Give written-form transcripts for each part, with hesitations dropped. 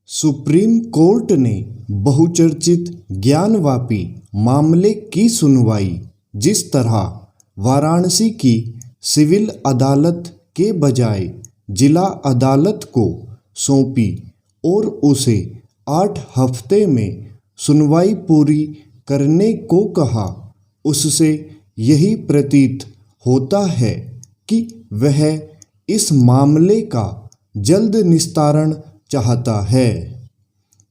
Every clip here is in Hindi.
सुप्रीम कोर्ट ने बहुचर्चित ज्ञानवापी मामले की सुनवाई जिस तरह वाराणसी की सिविल अदालत के बजाय जिला अदालत को सौंपी और उसे 8 हफ्ते में सुनवाई पूरी करने को कहा, उससे यही प्रतीत होता है कि वह इस मामले का जल्द निस्तारण चाहता है।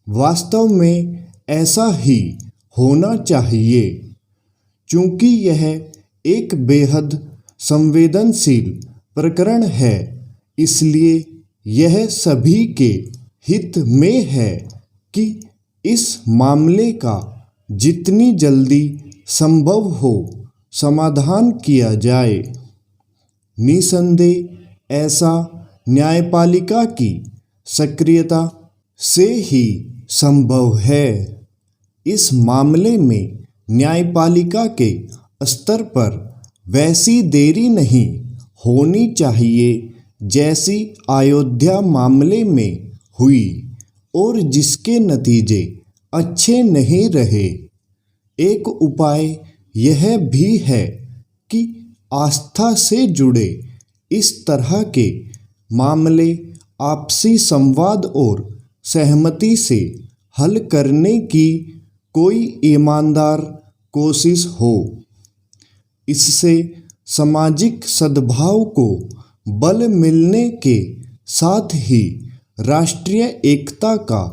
वास्तव में ऐसा ही होना चाहिए, चूंकि यह एक बेहद संवेदनशील प्रकरण है, इसलिए यह सभी के हित में है कि इस मामले का जितनी जल्दी संभव हो समाधान किया जाए। निसंदेह ऐसा न्यायपालिका की सक्रियता से ही संभव है। इस मामले में न्यायपालिका के स्तर पर वैसी देरी नहीं होनी चाहिए जैसी अयोध्या मामले में हुई और जिसके नतीजे अच्छे नहीं रहे। एक उपाय यह भी है कि आस्था से जुड़े इस तरह के मामले आपसी संवाद और सहमति से हल करने की कोई ईमानदार कोशिश हो। इससे सामाजिक सद्भाव को बल मिलने के साथ ही राष्ट्रीय एकता का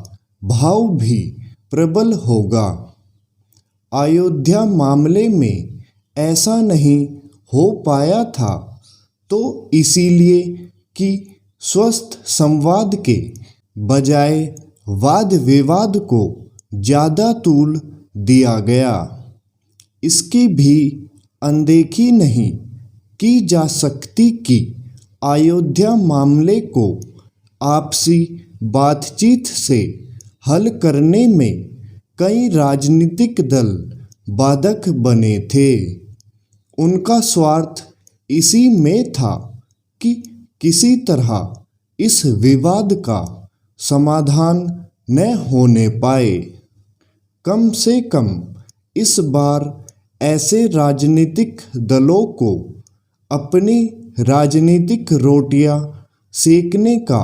भाव भी प्रबल होगा। अयोध्या मामले में ऐसा नहीं हो पाया था तो इसीलिए कि स्वस्थ संवाद के बजाय वाद विवाद को ज़्यादा तूल दिया गया। इसकी भी अनदेखी नहीं की जा सकती कि अयोध्या मामले को आपसी बातचीत से हल करने में कई राजनीतिक दल बाधक बने थे। उनका स्वार्थ इसी में था कि किसी तरह इस विवाद का समाधान न होने पाए। कम से कम इस बार ऐसे राजनीतिक दलों को अपनी राजनीतिक रोटियां सेकने का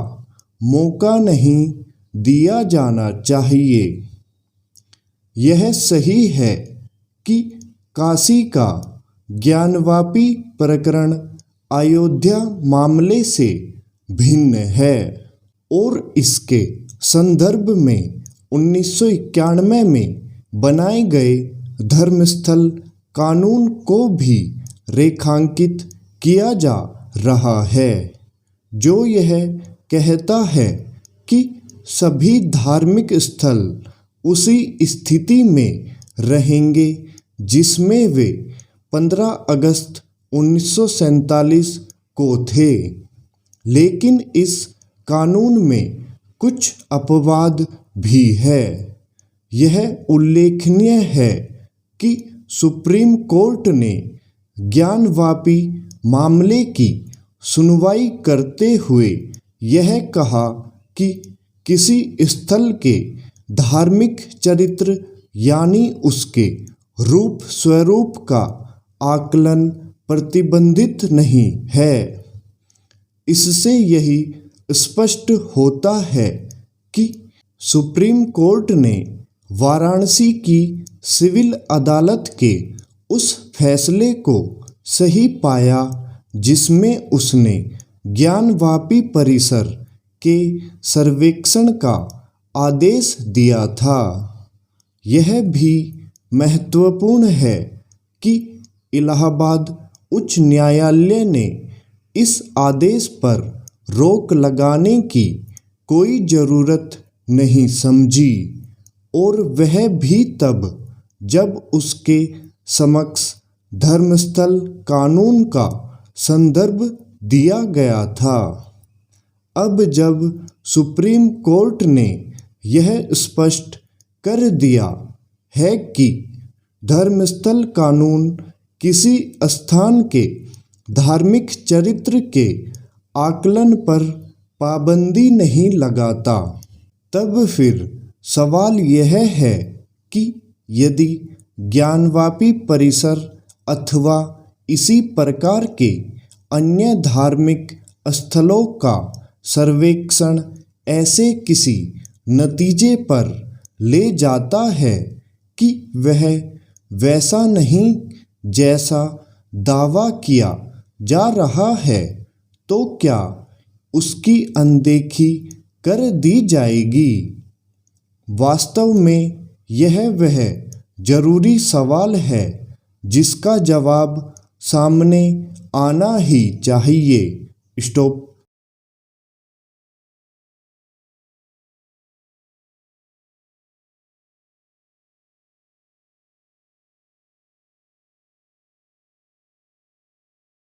मौका नहीं दिया जाना चाहिए। यह सही है कि काशी का ज्ञानवापी प्रकरण अयोध्या मामले से भिन्न है और इसके संदर्भ में 1991 में बनाए गए धर्मस्थल कानून को भी रेखांकित किया जा रहा है, जो यह कहता है कि सभी धार्मिक स्थल उसी स्थिति में रहेंगे जिसमें वे 15 अगस्त 1947 को थे। लेकिन इस कानून में कुछ अपवाद भी है। यह उल्लेखनीय है कि सुप्रीम कोर्ट ने ज्ञानवापी मामले की सुनवाई करते हुए यह कहा कि किसी स्थल के धार्मिक चरित्र यानी उसके रूप स्वरूप का आकलन प्रतिबंधित नहीं है। इससे यही स्पष्ट होता है कि सुप्रीम कोर्ट ने वाराणसी की सिविल अदालत के उस फैसले को सही पाया जिसमें उसने ज्ञानवापी परिसर के सर्वेक्षण का आदेश दिया था। यह भी महत्वपूर्ण है कि इलाहाबाद उच्च न्यायालय ने इस आदेश पर रोक लगाने की कोई ज़रूरत नहीं समझी और वह भी तब जब उसके समक्ष धर्मस्थल कानून का संदर्भ दिया गया था। अब जब सुप्रीम कोर्ट ने यह स्पष्ट कर दिया है कि धर्मस्थल कानून किसी स्थान के धार्मिक चरित्र के आकलन पर पाबंदी नहीं लगाता। तब फिर सवाल यह है कि यदि ज्ञानवापी परिसर अथवा इसी प्रकार के अन्य धार्मिक स्थलों का सर्वेक्षण ऐसे किसी नतीजे पर ले जाता है कि वह वैसा नहीं जैसा दावा किया जा रहा है, तो क्या उसकी अनदेखी कर दी जाएगी? वास्तव में यह वह जरूरी सवाल है जिसका जवाब सामने आना ही चाहिए। स्टॉप।